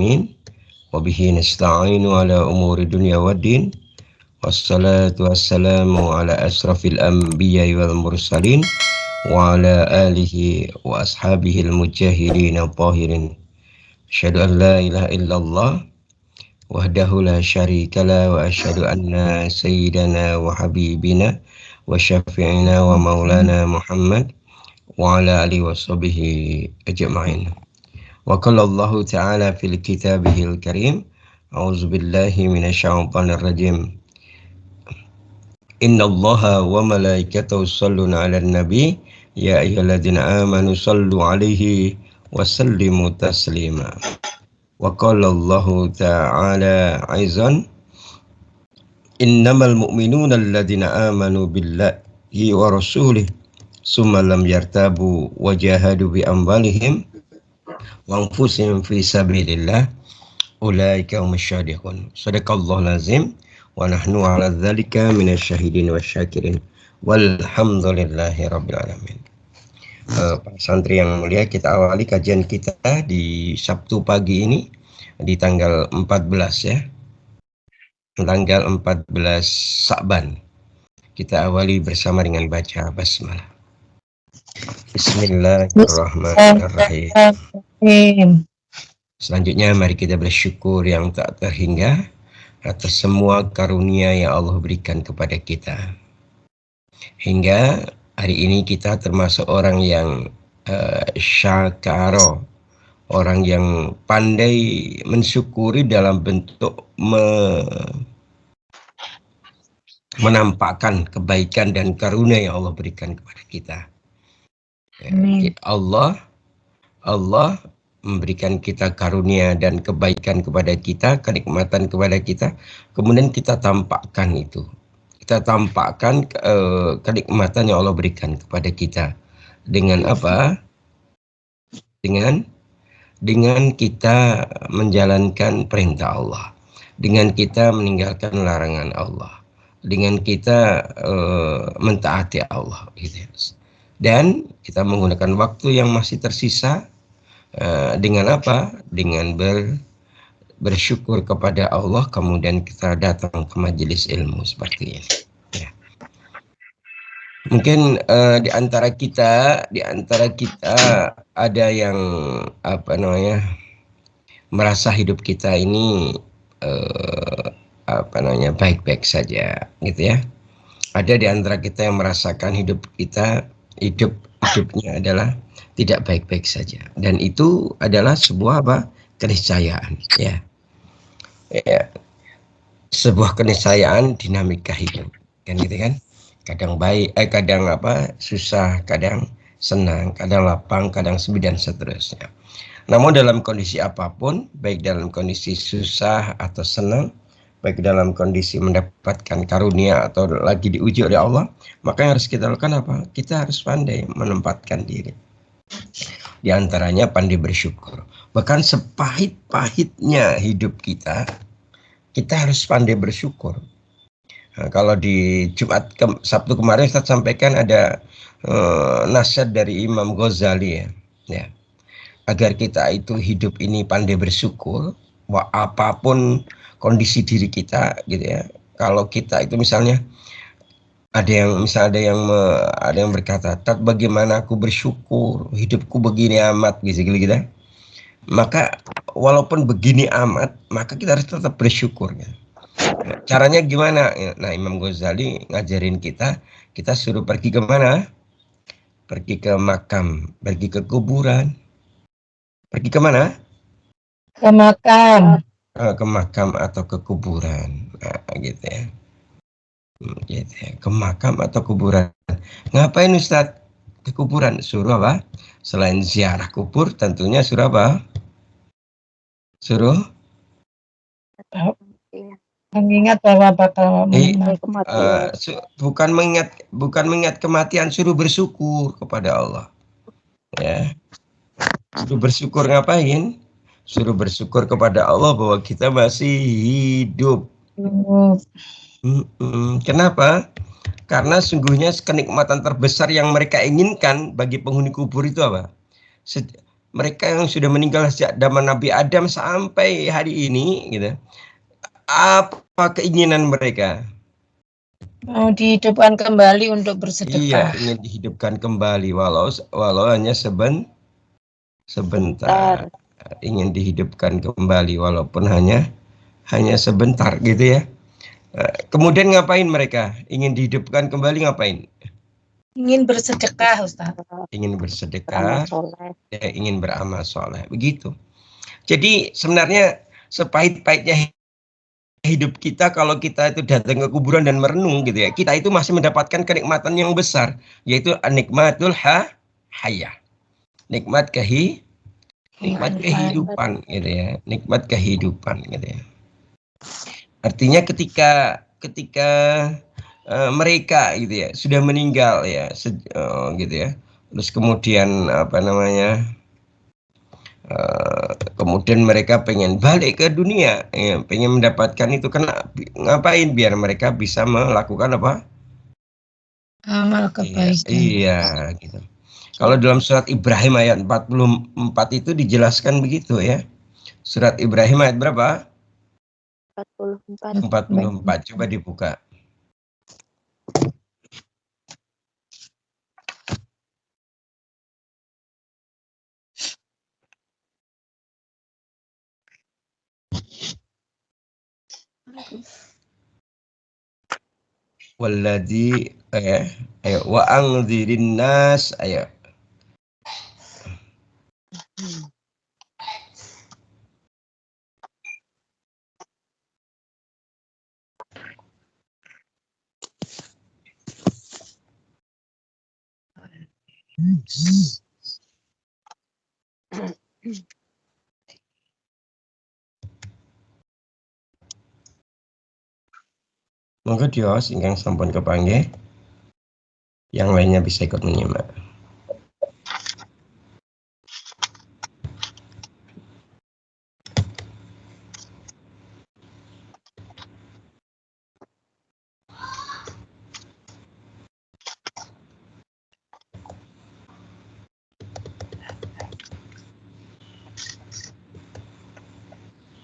alamin. Wabihi nasta'inu ala umuri dunya waddin. Wassalatu wassalamu ala asrafil anbiya wal mursalin. Wa ala alihi wa ashabihi al-mujahidin al-tahirin. Asyhadu an la ilaha illallah wahdahu la syarika la wa asyhadu anna sayyidana wa habibina wa syafi'ina wa maulana Muhammad wa ala alihi wa sahbihi ajma'in. Wa qala Allah ta'ala fil kitabihil karim, a'udzu billahi minasyaitonir rajim. Inna Allaha wa malaikatahu yusholluna 'alan nabi ya ayyuhalladzina amanu shallu 'alaihi wa sallimu taslima. Wa qala Allah ta'ala aizan, innamal mu'minuna alladzina amanu billahi wa rasulih summa lam yartabu wa jahadu bi amwalihim wa anfusihim fi sabilillah ulaika humasyadiqun. Shadaqallahul azim wa nahnu ala dzalika minasyahidin wasyakirin walhamdulillahi rabbil alamin. Para santri yang mulia, kita awali kajian kita di Sabtu pagi ini di tanggal 14 ya. Tanggal 14 Sa'ban. Kita awali bersama dengan baca basmalah. Bismillahirrahmanirrahim. Selanjutnya mari kita bersyukur yang tak terhingga atas semua karunia yang Allah berikan kepada kita. Hingga hari ini kita termasuk orang yang syakaro, orang yang pandai mensyukuri dalam bentuk menampakkan kebaikan dan karunia yang Allah berikan kepada kita. Allah memberikan kita karunia dan kebaikan kepada kita, kenikmatan kepada kita, kemudian kita tampakkan itu. Kita tampakkan kenikmatan yang Allah berikan kepada kita. Dengan apa? Dengan kita menjalankan perintah Allah. Dengan kita meninggalkan larangan Allah. Dengan kita mentaati Allah. Gitu. Dan kita menggunakan waktu yang masih tersisa dengan apa? Dengan bersyukur kepada Allah, kemudian kita datang ke majelis ilmu seperti ini. Ya. Mungkin di antara kita ada yang merasa hidup kita ini baik-baik saja, gitu ya. Ada di antara kita yang merasakan hidupnya adalah tidak baik-baik saja, dan itu adalah sebuah keniscayaan, ya. Sebuah keniscayaan dinamika hidup, kan gitu kan. Kadang baik, kadang susah, kadang senang, kadang lapang, kadang sepi dan seterusnya. Namun dalam kondisi apapun, baik dalam kondisi susah atau senang, baik dalam kondisi mendapatkan karunia atau lagi diuji oleh Allah, maka yang harus kita lakukan apa? Kita harus pandai menempatkan diri. Di antaranya pandai bersyukur. Bahkan sepahit-pahitnya hidup kita harus pandai bersyukur. Nah, kalau di Sabtu kemarin saya sampaikan ada nasihat dari Imam Ghazali ya. Agar kita itu hidup ini pandai bersyukur, apapun kondisi diri kita, gitu ya. Kalau kita itu misalnya ada yang berkata, "Tat, bagaimana aku bersyukur, hidupku begini amat," gitu. Maka walaupun begini amat, maka kita harus tetap bersyukur. Ya. Caranya gimana? Nah, Imam Ghazali ngajarin kita suruh pergi ke mana? Pergi ke makam, pergi ke kuburan. Pergi ke mana? Ke makam. Ke makam atau ke kuburan, gitu ya. Ke makam atau kuburan. Ngapain Ustadz? Ke kuburan. Suruh apa? Selain ziarah kubur, tentunya suruh apa? Suruh mengingat bahwa bakal mengenal kematian. Bukan mengingat kematian, suruh bersyukur kepada Allah. Ya. Suruh bersyukur ngapain? Suruh bersyukur kepada Allah bahwa kita masih hidup. Kenapa? Karena sungguhnya kenikmatan terbesar yang mereka inginkan bagi penghuni kubur itu apa? mereka yang sudah meninggal sejak zaman Nabi Adam sampai hari ini, gitu. Apa keinginan mereka? Mau dihidupkan kembali untuk Iya, bersedekah. ingin dihidupkan kembali walau hanya sebentar. Ingin dihidupkan kembali walaupun hanya sebentar, gitu ya. Kemudian ngapain mereka? Ingin dihidupkan kembali ngapain? Ingin bersedekah, Ustaz. Ingin bersedekah, ya, ingin beramal soleh, begitu. Jadi sebenarnya sepahit-pahitnya hidup kita, kalau kita itu datang ke kuburan dan merenung, gitu ya, kita itu masih mendapatkan kenikmatan yang besar, yaitu nikmatul hayah, nikmat kehidupan, gitu ya, nikmat kehidupan, gitu ya. Artinya ketika mereka, gitu ya, sudah meninggal, ya, gitu ya, terus kemudian apa namanya, kemudian mereka pengen balik ke dunia, ya, pengen mendapatkan itu, kena ngapain? Biar mereka bisa melakukan apa? Amal kebaikan. Iya, gitu. Kalau dalam surat Ibrahim ayat 44 itu dijelaskan begitu, ya. Surat Ibrahim ayat berapa? 44. Coba dibuka. Walladzi ayo wa anzirin nas, ayo. Monggo Dios ingkang sampun kepanggih, yang lainnya bisa ikut menyimak.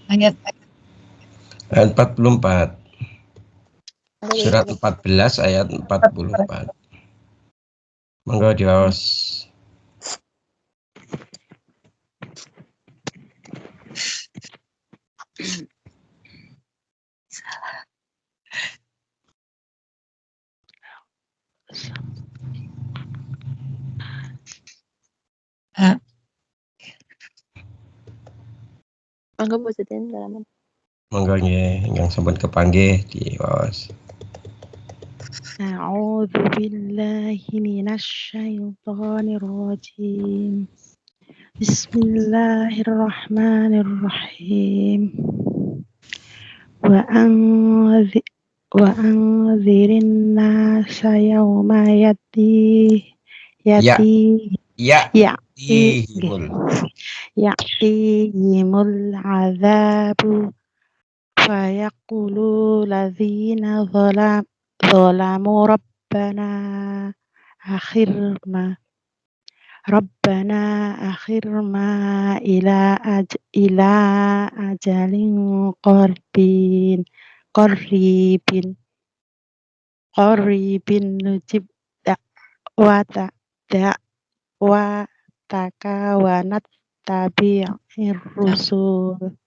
Ayat 44. Surat 14 ayat 44. Monggo Dios. Monggo nggih ingkang sampun kepanggih Dios. A'udzu billahi minasyaitonir rajim. Bismillahirrahmanirrahim. Wa anzirin nasa yawma ya'tihimul azabu fayaqulu ladzina zalamu rabbana akhirna ila ajalin qaribin nujib da'wataka wa nattabi'ir rusul.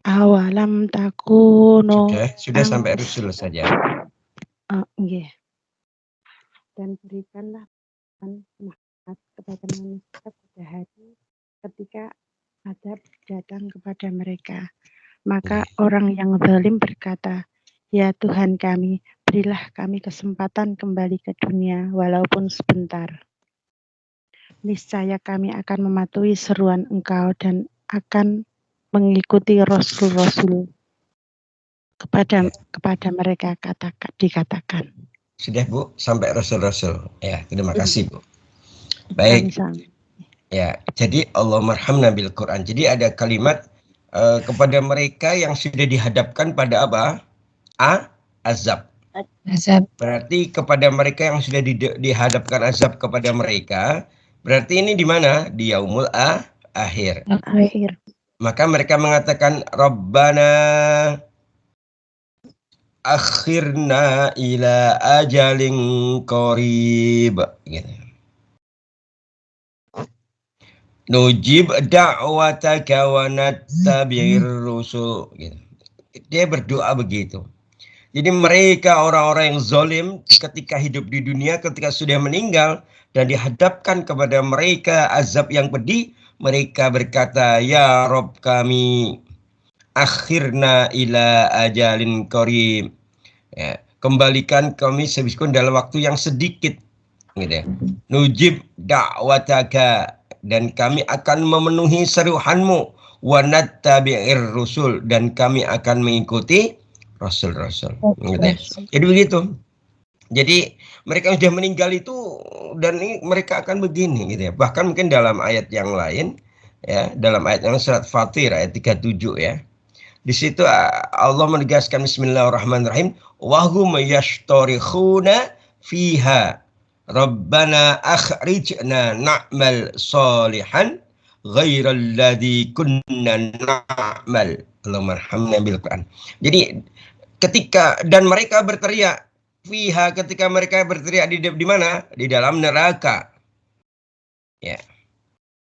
Awalam takunu. Sudah sampai rusul saja. Nggih. Dan berikanlah rahmat kepada manusia pada hari ketika azab datang kepada mereka. Maka orang yang zalim berkata, "Ya Tuhan kami, berilah kami kesempatan kembali ke dunia walaupun sebentar. Niscaya kami akan mematuhi seruan Engkau dan akan mengikuti rasul-rasul kepada mereka dikatakan." Sudah Bu, sampai rasul-rasul. Ya, terima kasih Bu. Baik. Ya, jadi Allah marhamna bil Quran. Jadi ada kalimat kepada mereka yang sudah dihadapkan pada apa? Azab. Berarti kepada mereka yang sudah dihadapkan azab kepada mereka, Berarti ini di mana? Di yaumul akhir. Akhir. Maka mereka mengatakan Rabbana akhirna ila ajalin qarib gitu. Nujib da'wataka wa nattabi'ir rusul gitu. Dia berdoa begitu. Jadi mereka orang-orang yang zalim ketika hidup di dunia, ketika sudah meninggal dan dihadapkan kepada mereka azab yang pedih, mereka berkata, ya Rob kami, akhirna ila ajalin qarib. Ya, kembalikan kami sebiskun dalam waktu yang sedikit. Gitu ya. Nujib da'wataka, dan kami akan memenuhi seruhanmu, wa nattabi'ir rusul, dan kami akan mengikuti rasul-rasul. Gitu ya. Jadi begitu. Jadi mereka sudah meninggal itu dan ini mereka akan begini gitu ya. Bahkan mungkin dalam ayat yang lain ya, dalam ayat yang surat Fatir ayat 37 ya. Di situ Allah menegaskan bismillahirrahmanirrahim, wa hum yashtarikhuna fiha Rabbana akhrijna na'mal salihan ghairal ladzi kunna na'mal. Allahumma arhamna bil Quran. Jadi ketika dan mereka berteriak fiha, ketika mereka berteriak di mana? Di dalam neraka. Ya.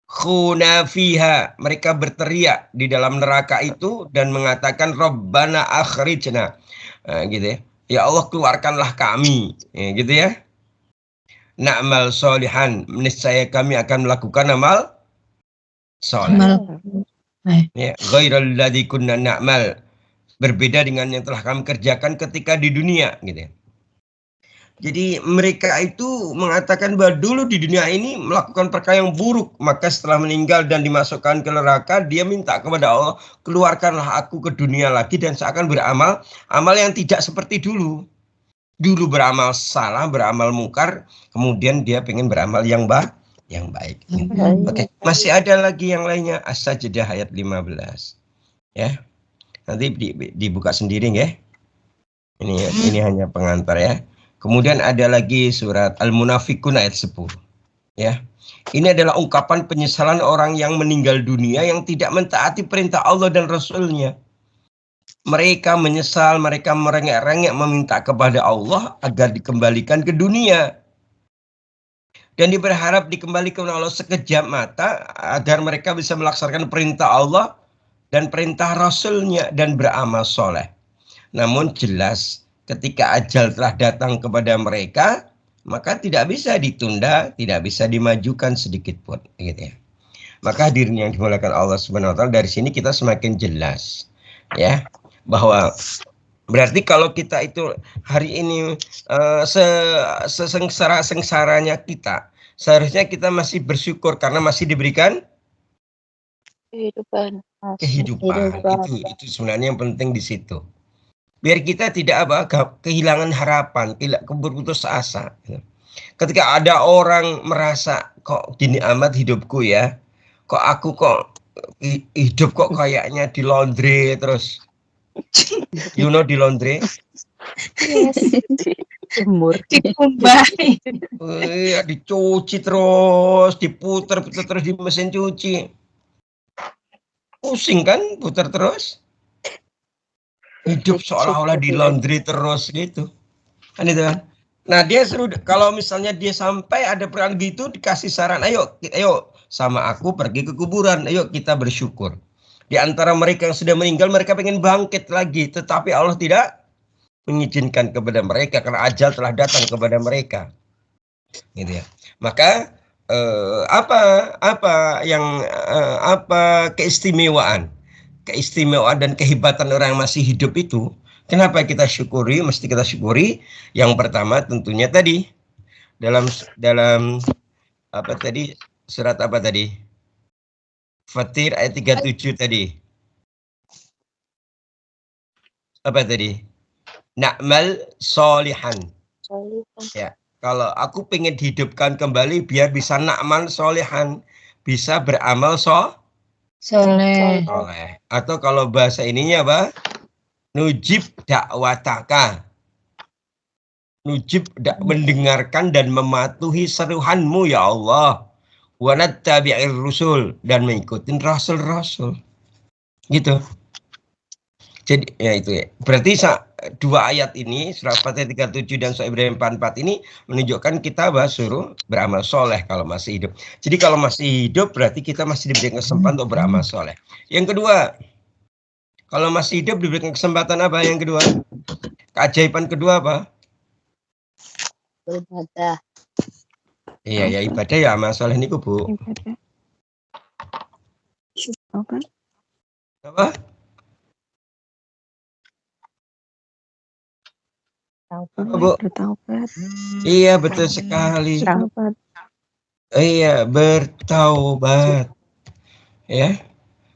Khuna fiha, mereka berteriak di dalam neraka itu dan mengatakan Rabbana akhrijna. Gitu ya. Ya Allah keluarkanlah kami. Ya, gitu ya. Na'mal solihan, niscaya kami akan melakukan amal soleh. Ya, ghairal ladzi kunna na'mal. Berbeda dengan yang telah kami kerjakan ketika di dunia gitu ya. Jadi mereka itu mengatakan bahwa dulu di dunia ini melakukan perkara yang buruk, maka setelah meninggal dan dimasukkan ke neraka, dia minta kepada Allah, keluarkanlah aku ke dunia lagi dan saya akan beramal amal yang tidak seperti dulu. Dulu beramal salah, beramal mungkar, kemudian dia pengen beramal yang baik. Oke, masih ada lagi yang lainnya, As-Sajdah ayat 15. Ya. Nanti dibuka sendiri ya. Ini hanya pengantar ya. Kemudian ada lagi surat Al-Munafiqun ayat 10. Ya. Ini adalah ungkapan penyesalan orang yang meninggal dunia yang tidak mentaati perintah Allah dan Rasul-Nya. Mereka menyesal, mereka merengek-rengek meminta kepada Allah agar dikembalikan ke dunia. Dan berharap dikembalikan oleh Allah sekejap mata agar mereka bisa melaksanakan perintah Allah dan perintah Rasul-Nya dan beramal soleh. Namun jelas ketika ajal telah datang kepada mereka, maka tidak bisa ditunda, tidak bisa dimajukan sedikit pun, gitu ya. Maka hadirin yang dimuliakan Allah Subhanahu wa taala, dari sini kita semakin jelas ya bahwa berarti kalau kita itu hari ini sesengsara-sengsaranya kita, seharusnya kita masih bersyukur karena masih diberikan kehidupan. Itu sebenarnya yang penting di situ. Biar kita tidak kehilangan harapan, tidak berputus asa. Ketika ada orang merasa kok gini amat hidupku ya, kok aku kok hidup kok kayaknya di laundry terus. You know di laundry? Yes. Jemur. Dikumbai. Dicuci terus, diputer terus di mesin cuci. Pusing kan, putar terus. Hidup seolah-olah di laundry terus gitu. Kan itu kan. Nah dia seru, kalau misalnya dia sampai ada peran gitu dikasih saran, ayo sama aku pergi ke kuburan, ayo kita bersyukur. Di antara mereka yang sudah meninggal, mereka pengen bangkit lagi, tetapi Allah tidak mengizinkan kepada mereka karena ajal telah datang kepada mereka. Gitu ya. Maka apa keistimewaan dan kehebatan orang yang masih hidup itu? Kenapa kita syukuri? Mesti kita syukuri. Yang pertama tentunya tadi dalam apa tadi, surat apa tadi? Fatir ayat 37 tadi. Apa tadi? Na'mal solihan. Ya, kalau aku pengen dihidupkan kembali biar bisa na'mal solihan, bisa beramal soleh. Atau kalau bahasa ininya apa? Nujib dakwataka. Nujib mendengarkan dan mematuhi seruhanmu ya Allah. wa nattabi'ir rusul, dan mengikuti rasul-rasul. Gitu. Jadi ya itu ya. Berarti dua ayat ini, surat Fatihah 37 dan surah Ibrahim 44 ini menunjukkan kita bahwa suruh beramal soleh kalau masih hidup. Jadi kalau masih hidup berarti kita masih diberikan kesempatan untuk beramal soleh. Yang kedua, kalau masih hidup diberikan kesempatan apa? Yang kedua, keajaiban kedua apa? Beribadah. Iya ya, ibadah ya amal soleh ini Bu. Ibadah. Apa? Apa? Bu? Bertaubat. Iya betul sekali. Bertaubat. Iya, bertaubat. Ya.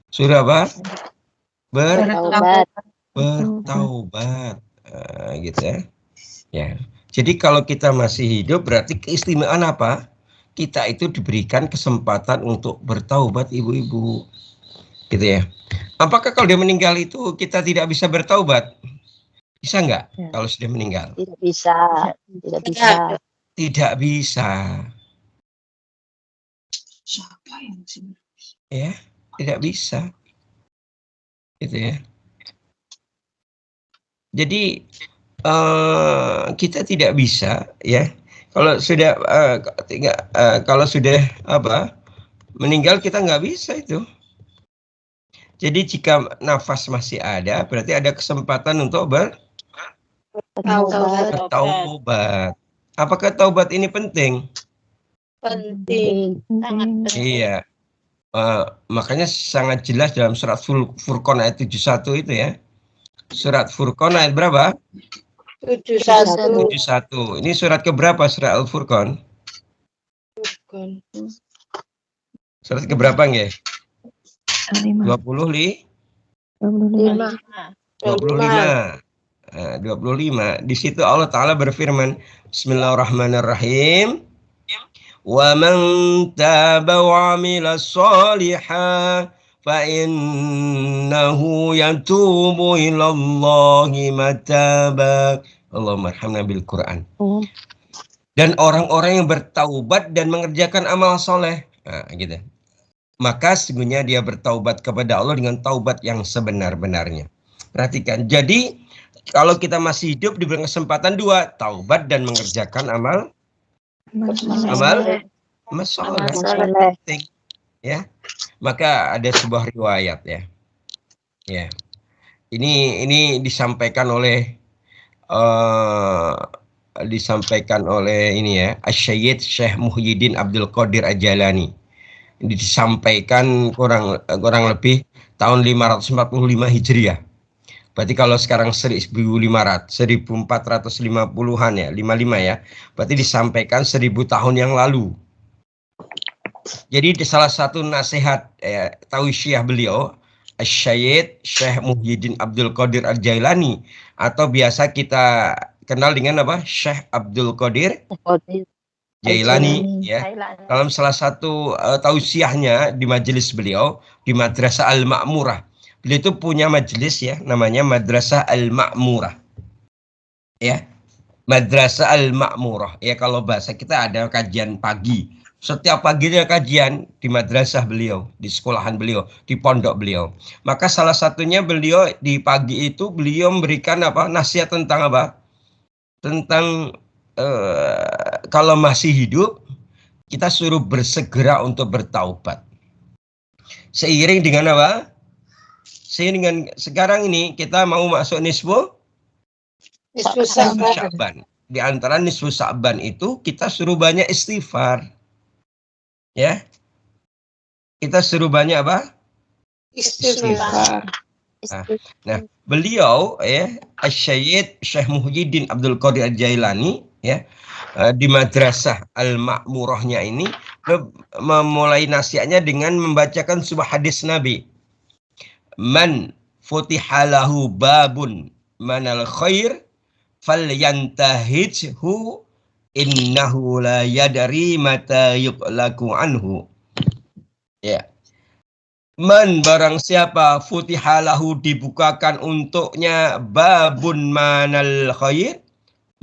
Surah apa? Bertaubat. Bertaubat. Gitu ya. Ya. Jadi kalau kita masih hidup berarti keistimewaan apa? Kita itu diberikan kesempatan untuk bertaubat, ibu-ibu. Gitu ya. Apakah kalau dia meninggal itu kita tidak bisa bertaubat? Bisa nggak kalau sudah meninggal? Tidak bisa. Tidak bisa. Tidak bisa. Siapa yang sih? Ya, tidak bisa. Gitu ya. Jadi kita tidak bisa ya. Kalau sudah kalau sudah meninggal kita nggak bisa itu. Jadi jika nafas masih ada, berarti ada kesempatan untuk bertaubat. Apakah taubat ini penting? Penting. Sangat Iya. Makanya sangat jelas dalam surat Furqan ayat 71 itu ya. Surat Furqan ayat berapa? 71. Ini surat keberapa surat Al-Furqan? Surat keberapa nggih? 25. 25. Di situ Allah Ta'ala berfirman, Bismillahirrahmanirrahim. Wa man taba wa amila sholihan fa innahu yatubu ilallahi mataba. Allahumma arhamna bil Quran. Dan orang-orang yang bertaubat dan mengerjakan amal soleh, gitu. Maka sesungguhnya dia bertaubat kepada Allah dengan taubat yang sebenar-benarnya. Perhatikan. Jadi kalau kita masih hidup diberi kesempatan dua, taubat dan mengerjakan amal soleh. Ya. Maka ada sebuah riwayat ya. Ya. Ini disampaikan oleh ini ya, Asy-Syaikh Syekh Muhyiddin Abdul Qadir Al-Jailani. Ini disampaikan kurang lebih tahun 545 Hijriah. Berarti kalau sekarang 1450-an ya, 55 ya. Berarti disampaikan 1000 tahun yang lalu. Jadi salah satu nasihat tausiah beliau, Asy-Syaikh Syekh Muhyiddin Abdul Qadir Al-Jailani, atau biasa kita kenal dengan apa? Syekh Abdul Qadir Jailani ya. Dalam salah satu tausiahnya di majelis beliau di Madrasah Al-Ma'murah. Beliau itu punya majelis ya, namanya Madrasah Al-Ma'murah. Ya. Madrasah Al-Ma'murah. Ya kalau bahasa kita ada kajian pagi. Setiap pagi ada kajian di madrasah beliau, di sekolahan beliau, di pondok beliau. Maka salah satunya beliau di pagi itu beliau memberikan nasihat tentang apa? Tentang kalau masih hidup kita suruh bersegera untuk bertaubat. Seiring dengan apa? Seiring dengan sekarang ini kita mau masuk nisfu Sya'ban. Di antara nisfu Sya'ban itu kita suruh banyak istighfar. Ya. Kita suruh banyak apa? Istighfar. Nah, beliau ya Asy-Syaikh Syekh Muhyiddin Abdul Qadir Al-Jailani ya di Madrasah Al-Ma'murahnya ini memulai nasihatnya dengan membacakan sebuah hadis Nabi. Man futihalahu babun manal khair falyantahijhu innahu la yadri mata yuqlaku anhu. Ya. Man barang siapa futihalahu dibukakan untuknya babun manal khair,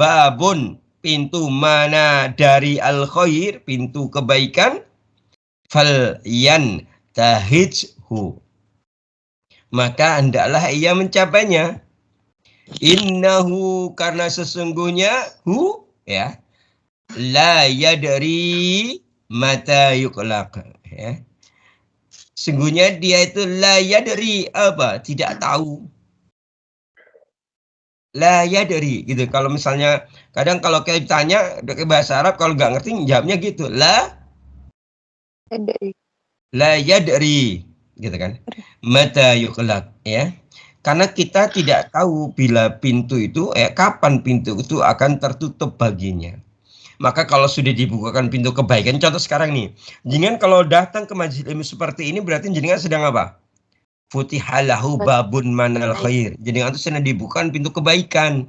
babun pintu mana dari al khair, pintu kebaikan, fal yan tahijhu, maka hendaklah ia mencapainya. Innahu, karena sesungguhnya ya, la yadri mata yuqlaq, ya. Sungguhnya dia itu la yadri, apa? Tidak tahu. La yadri gitu. Kalau misalnya kadang kalau kayak tanya pakai bahasa Arab, kalau nggak ngerti jawabnya gitu. La yadri gitu kan. Mata yuqlaq, ya. Karena kita tidak tahu bila pintu itu, kapan pintu itu akan tertutup baginya. Maka kalau sudah dibukakan pintu kebaikan, contoh sekarang nih, jenengan kalau datang ke majelis ilmu seperti ini, berarti jenengan sedang apa? Futihalahu babun manal khair. Jenengan itu sedang dibukakan pintu kebaikan.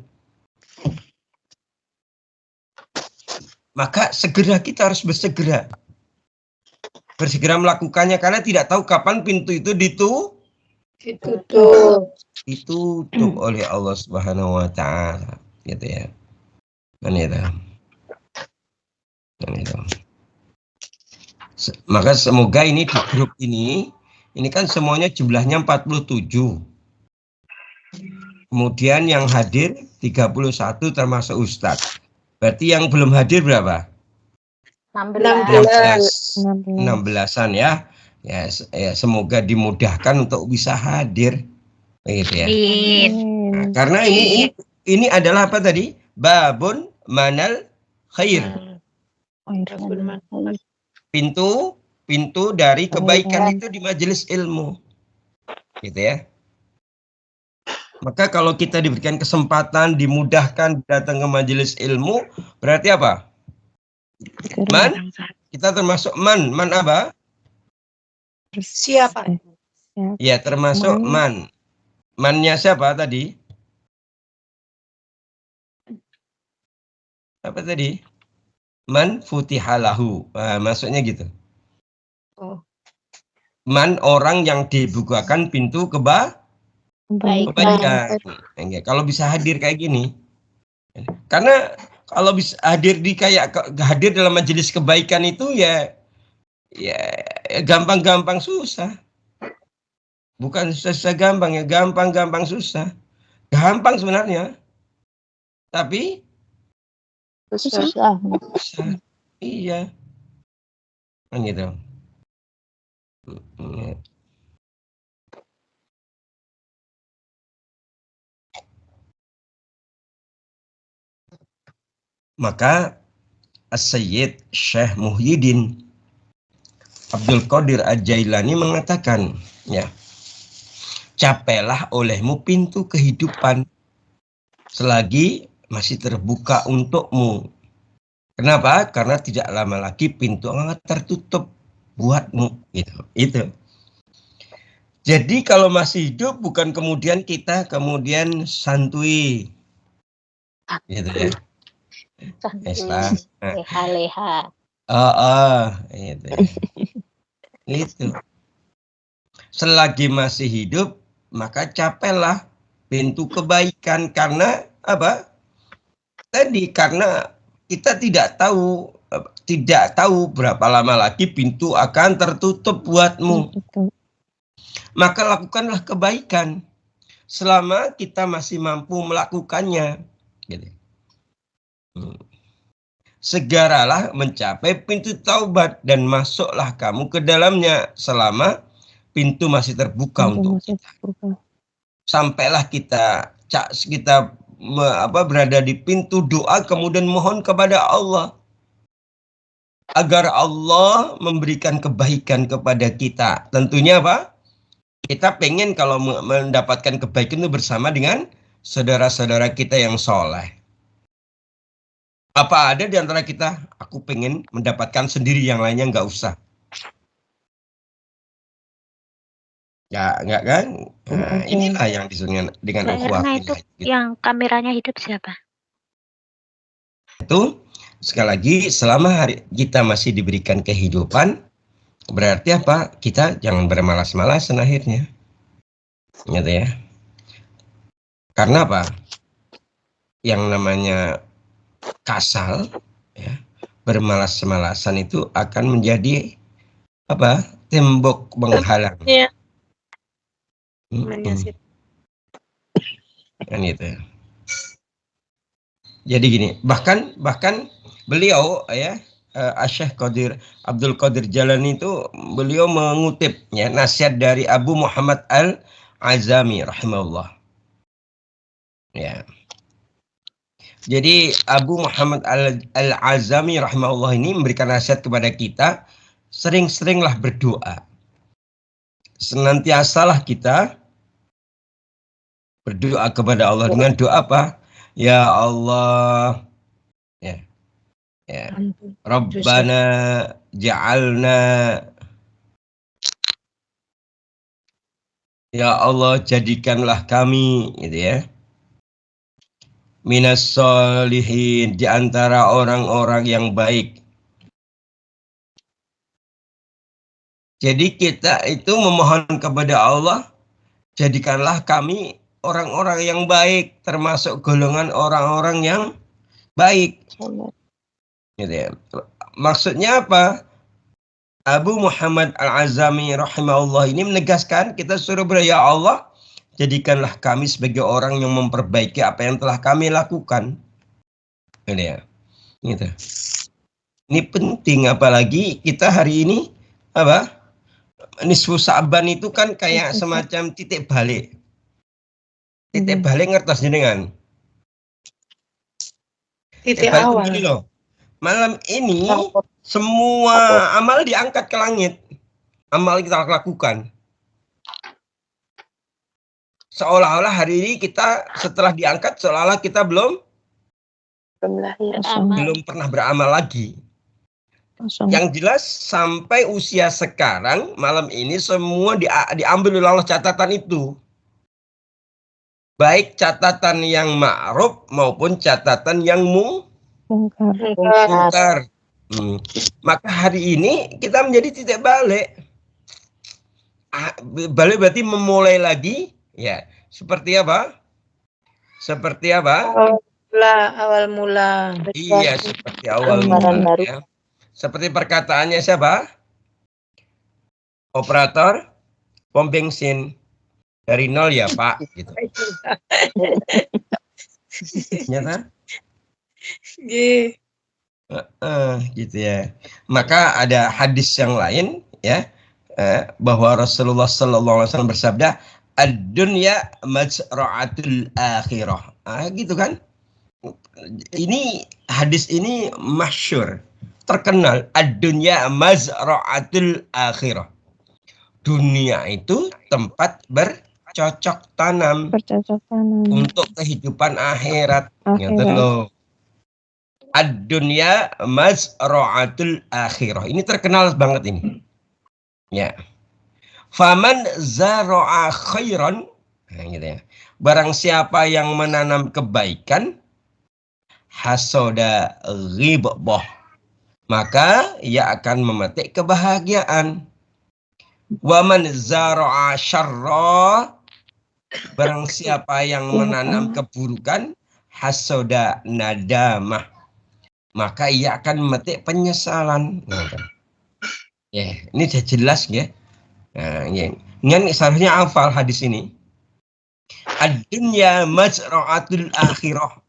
Maka segera kita harus bersegera melakukannya, karena tidak tahu kapan pintu itu ditutup oleh Allah Subhanahu wa taala, gitu ya. Maka semoga ini di grup ini kan semuanya jumlahnya 47. Kemudian yang hadir 31 termasuk Ustadz. Berarti yang belum hadir berapa? 16-an ya. Ya, semoga dimudahkan untuk bisa hadir, begitu ya. Nah, karena ini adalah apa tadi? Babun manal khair. Pintu dari kebaikan itu di majelis ilmu, gitu ya. Maka kalau kita diberikan kesempatan, dimudahkan datang ke majelis ilmu, berarti apa? Kita termasuk man apa? Siapa? Ya, termasuk man. Mannya siapa tadi? Apa tadi? Man futihalahu. Maksudnya gitu. Man, orang yang dibukakan pintu kebaikan. Kalau bisa hadir kayak gini. Karena kalau bisa hadir hadir dalam majelis kebaikan itu ya gampang-gampang susah. Bukan susah gampang, ya gampang-gampang susah. Gampang sebenarnya. Tapi susah. Iya. Kan gitu. Maka As-Sayyid Syekh Muhyiddin Abdul Qadir Al-Jailani mengatakan, ya, capailah olehmu pintu kehidupan selagi masih terbuka untukmu. Kenapa? Karena tidak lama lagi pintu akan tertutup buatmu. Itu. Jadi kalau masih hidup, bukan kemudian kita santuy, gitu ya. Leha-leha. Gitu. Itu. Selagi masih hidup, maka capailah pintu kebaikan. Karena apa? Tadi karena kita tidak tahu berapa lama lagi pintu akan tertutup buatmu. Maka lakukanlah kebaikan selama kita masih mampu melakukannya. Gitu. Segeralah mencapai pintu taubat dan masuklah kamu ke dalamnya selama pintu masih terbuka untuk kita. Sampailah kita berada di pintu doa, kemudian mohon kepada Allah agar Allah memberikan kebaikan kepada kita. Tentunya apa? Kita pengen kalau mendapatkan kebaikan itu bersama dengan saudara-saudara kita yang soleh. Apa ada di antara kita, aku pengen mendapatkan sendiri, yang lainnya nggak usah? Ya, enggak kan? Nah, inilah yang disebut dengan ukhuwah. Itu yang kameranya hidup siapa? Itu, sekali lagi, selama kita masih diberikan kehidupan, berarti apa? Kita jangan bermalas-malasan akhirnya. Gitu ya. Karena apa? Yang namanya kasal, ya, bermalas-malasan itu akan menjadi apa? Tembok menghalang. Iya. Kan itu. Jadi gini, bahkan beliau ya Syekh Abdul Qadir Jalani itu beliau mengutip ya nasihat dari Abu Muhammad Al-Azami rahimahullah. Ya. Jadi Abu Muhammad Al-Azami rahimahullah ini memberikan nasihat kepada kita, sering-seringlah berdoa. Senantiasalah kita berdoa kepada Allah dengan doa apa? Ya Allah, ya, Rabbana ja'alna, ya Allah jadikanlah kami, gitu ya, minas solihin, di antara orang-orang yang baik. Jadi kita itu memohon kepada Allah, jadikanlah kami orang-orang yang baik, termasuk golongan orang-orang yang baik. Gitu ya. Maksudnya apa? Abu Muhammad Al-Azami rahimahullah ini menegaskan kita suruh berdoa, ya Allah, jadikanlah kami sebagai orang yang memperbaiki apa yang telah kami lakukan. Gitu ya. Gitu. Ini penting, apalagi kita hari ini apa? Nisfu Sa'ban itu kan kayak semacam titik balik. Titik balik ngertos jenengan? Titik awal. Ini loh. Malam ini semua amal diangkat ke langit. Amal kita lakukan. Seolah-olah hari ini kita setelah diangkat seolah-olah kita belum pernah beramal lagi. Yang jelas sampai usia sekarang malam ini semua diambil oleh Allah catatan itu. Baik catatan yang ma'ruf maupun catatan yang mungkar. Maka hari ini kita menjadi titik balik. Balik berarti memulai lagi, ya. Seperti apa? Awal mula. Iya, seperti awal mula. Ya. Seperti perkataannya siapa? Operator pom bensin. Dari nol ya Pak, gitu. Nyata? Gitu ya. Maka ada hadis yang lain ya, bahwa Rasulullah SAW bersabda, ad-dunya mazra'atul akhirah. Gitu kan? Ini hadis ini masyhur, terkenal. Ad-dunya mazra'atul akhirah. Dunia itu tempat bercocok tanam untuk kehidupan akhirat. Ngerti loh. Ad-dunya mazra'atul akhirah. Ini terkenal banget ini. Ya. Faman zara'a khairan, gitu ya. Barang siapa yang menanam kebaikan, hasoda ghibah, maka ia akan memetik kebahagiaan. Waman zara'a syarra, barang siapa yang menanam keburukan, hasoda nadamah, maka ia akan memetik penyesalan. Ya, ini sudah jelas ya. Nah, ya. Ini seharusnya hafal hadis ini. Ad-dunya mazra'atul akhirah.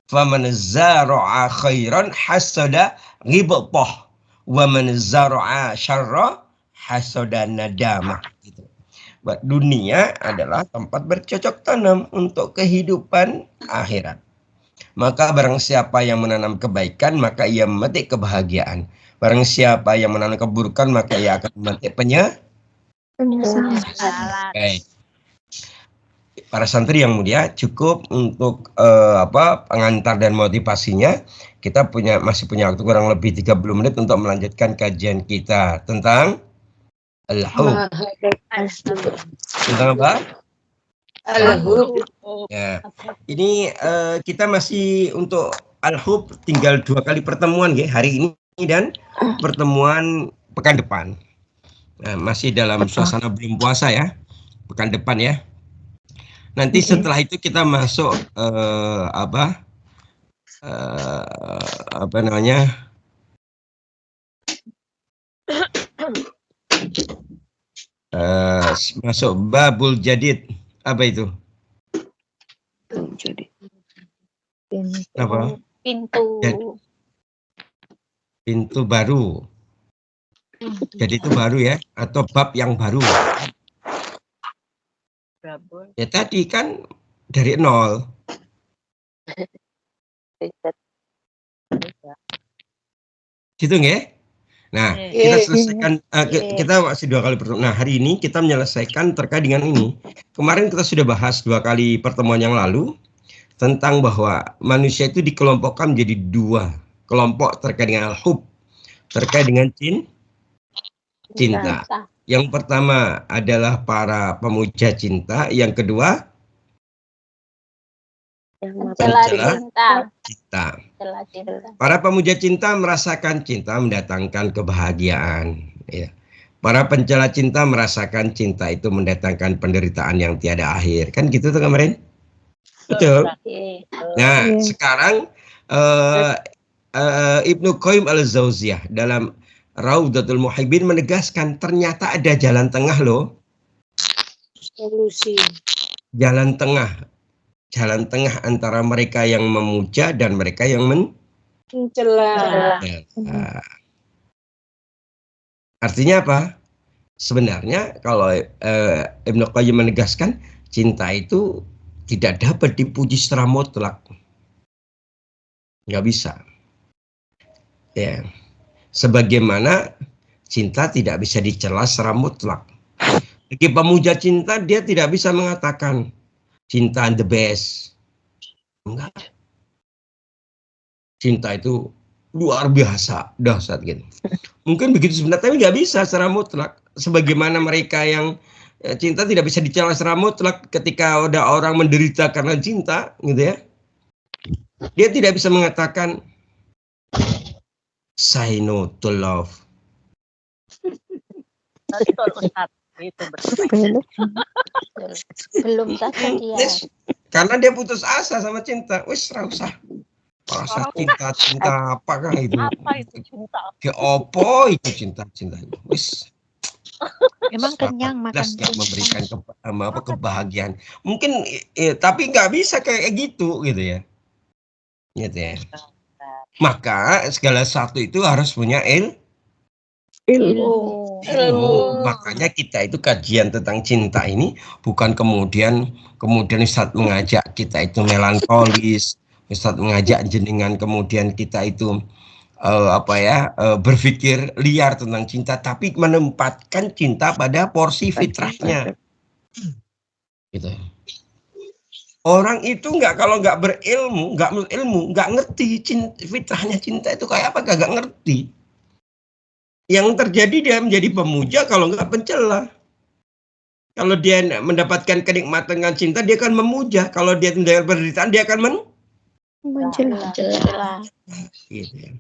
Faman zara'a khairan hasada ghibtah. Wa man zara'a syarra hasada nadamah. Gitu. Dunia adalah tempat bercocok tanam untuk kehidupan akhirat. Maka barang siapa yang menanam kebaikan, maka ia memetik kebahagiaan. Barang siapa yang menanam keburukan, maka ia akan memetik penyesalan. Baik. Para santri yang mulia, cukup untuk pengantar dan motivasinya. Kita masih punya waktu kurang lebih 30 menit untuk melanjutkan kajian kita tentang al-hub. Tentang apa? Al-hub. Ya. Ini kita masih untuk al-hub tinggal 2 kali pertemuan ya, hari ini dan pertemuan pekan depan. Nah, masih dalam suasana belum puasa ya, pekan depan ya. Nanti setelah itu kita masuk masuk babul jadid. Apa itu? Apa? Pintu. Pintu baru. Jadi itu baru ya, atau bab yang baru. Ya tadi kan dari nol. Gitu nggak? Nah, kita selesaikan, kita masih 2 kali pertemuan. Nah, hari ini kita menyelesaikan terkait dengan ini. Kemarin kita sudah bahas 2 kali pertemuan yang lalu tentang bahwa manusia itu dikelompokkan menjadi 2 kelompok terkait dengan al-hub, terkait dengan cinta. Yang pertama adalah para pemuja cinta, yang kedua pencela cinta. Para pemuja cinta merasakan cinta mendatangkan kebahagiaan. Ya. Para pencela cinta merasakan cinta itu mendatangkan penderitaan yang tiada akhir. Kan gitu tuh kemarin? Betul. Nah, sekarang Ibnu Qayyim al-Jauziyah dalam Raudatul Muhibbin menegaskan ternyata ada jalan tengah loh. Solusi. Jalan tengah antara mereka yang memuja dan mereka yang mencela. Artinya apa? Sebenarnya kalau Ibnu Qayyim menegaskan cinta itu tidak dapat dipuji secara mutlak, nggak bisa. Ya, sebagaimana cinta tidak bisa dicela secara mutlak. Bagi pemuja cinta dia tidak bisa mengatakan cinta the best. Enggak. Cinta itu luar biasa, dahsyat gitu. Mungkin begitu sebenarnya, tapi nggak bisa secara mutlak. Sebagaimana mereka yang cinta tidak bisa dicela secara mutlak ketika ada orang menderita karena cinta, gitu ya. Dia tidak bisa mengatakan say no to love. Belum saja dia. Karena dia putus asa sama cinta. Wis ora usah. Rasa cinta apakah itu? Apa itu cinta? Ke opo itu cinta itu. Wis. Emang kenyang makan nggak memberikan kebahagiaan. Mungkin tapi nggak bisa kayak gitu ya. Gitu ya. Maka segala sesuatu itu harus punya ilmu. Makanya kita itu kajian tentang cinta ini bukan kemudian Ustadz mengajak kita itu melankolis, Ustadz mengajak jenengan kemudian kita itu berpikir liar tentang cinta, tapi menempatkan cinta pada porsi fitrahnya. Gitu. Orang itu kalau nggak berilmu, nggak ngerti fitrahnya cinta itu kayak apa, nggak ngerti. Yang terjadi dia menjadi pemuja kalau nggak pencela. Kalau dia mendapatkan kenikmatan dengan cinta, dia akan memuja. Kalau dia mendengar penderitaan, dia akan mencela. Gitu ya.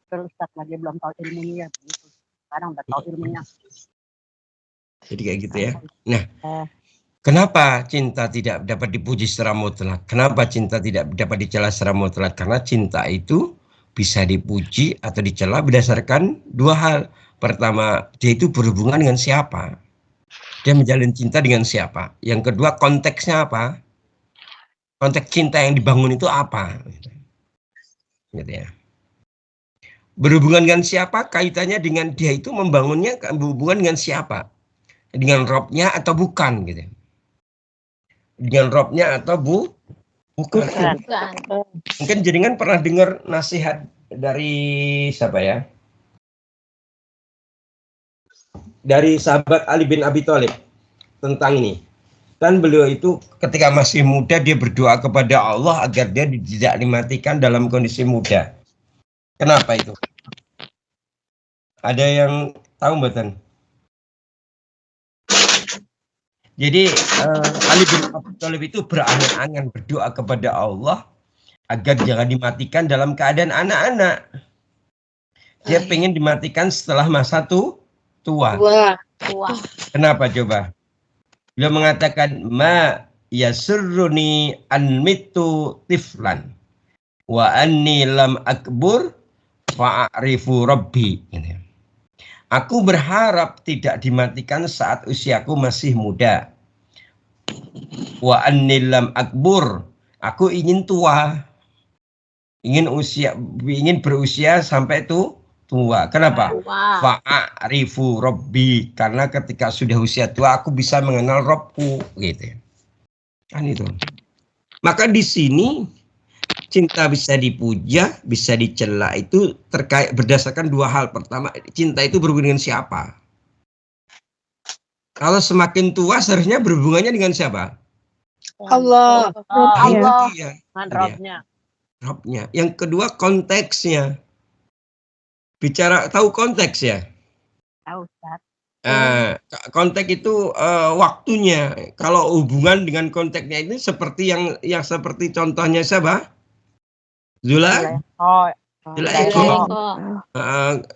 Terus lagi belum tahu ilmunya, sekarang udah tahu ilmunya. Jadi kayak gitu ya. Nah, kenapa cinta tidak dapat dipuji secara mutlak? Kenapa cinta tidak dapat dicela secara mutlak? Karena cinta itu bisa dipuji atau dicela berdasarkan 2 hal. Pertama, dia itu berhubungan dengan siapa? Dia menjalin cinta dengan siapa? Yang kedua, konteksnya apa? Konteks cinta yang dibangun itu apa? Gitu ya. Berhubungan dengan siapa? Kaitannya dengan dia itu membangunnya berhubungan dengan siapa? Dengan Robnya atau bukan? Gitu. Dengan Robnya atau bukan. Mungkin jenengan pernah dengar nasihat dari siapa ya? Dari sahabat Ali bin Abi Thalib tentang ini. Kan beliau itu ketika masih muda dia berdoa kepada Allah agar dia tidak dimatikan dalam kondisi muda. Kenapa itu? Ada yang tahu mboten? Jadi Ali bin Abi Thalib itu berangan-angan berdoa kepada Allah agar jangan dimatikan dalam keadaan anak-anak. Dia pengen dimatikan setelah masa tua. Kenapa coba? Beliau mengatakan ma yasurruni an mitu tiflan wa anni lam akbur fa'arifu rabbi. Aku berharap tidak dimatikan saat usiaku masih muda. Wa annil lam akbur. Aku ingin tua. Ingin berusia sampai tua. Kenapa? Fa'arifu Robbi. Karena ketika sudah usia tua aku bisa mengenal Robku, gitu. Kan itu. Maka di sini cinta bisa dipuja, bisa dicela itu terkait berdasarkan dua hal. Pertama, cinta itu berhubungan dengan siapa? Kalau semakin tua seharusnya berhubungannya dengan siapa? Allah. Allah. Iya. Dengan Robnya. Robnya. Yang kedua konteksnya. Bicara tahu konteks ya? Tahu, Ustaz. Konteks itu waktunya. Kalau hubungan dengan konteksnya ini seperti yang seperti contohnya siapa? Zulaikha.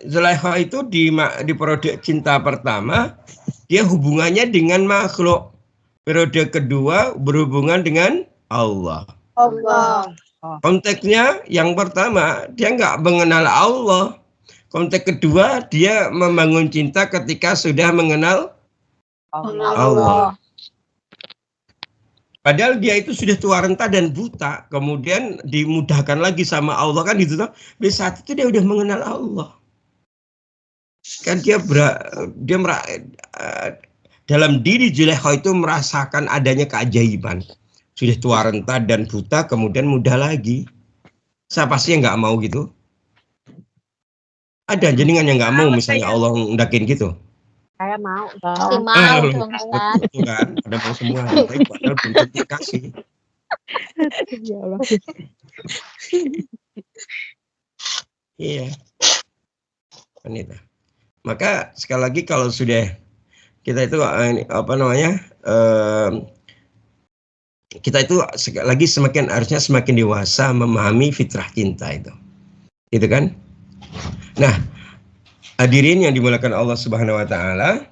Zulaikha itu di periode cinta pertama dia hubungannya dengan makhluk. Periode kedua berhubungan dengan Allah. Konteksnya yang pertama dia nggak mengenal Allah. Konteks kedua dia membangun cinta ketika sudah mengenal Allah. Padahal dia itu sudah tua renta dan buta, kemudian dimudahkan lagi sama Allah kan gitu toh. Di saat itu dia udah mengenal Allah. Kan dalam diri Zulaikha itu merasakan adanya keajaiban. Sudah tua renta dan buta, kemudian muda lagi. Siapa sih yang nggak mau gitu? Ada jenengan yang nggak mau misalnya Allah ndakin gitu. Saya mau. Mau dong, Ustaz. Betul kan? Ada mau semua. Tapi padahal belum tentu dikasih. Ya Allah. Iya. Anita. Maka sekali lagi kalau sudah kita itu kita itu sekali lagi harusnya semakin dewasa memahami fitrah cinta itu. Gitu kan? Nah, hadirin yang dimuliakan Allah Subhanahu wa taala,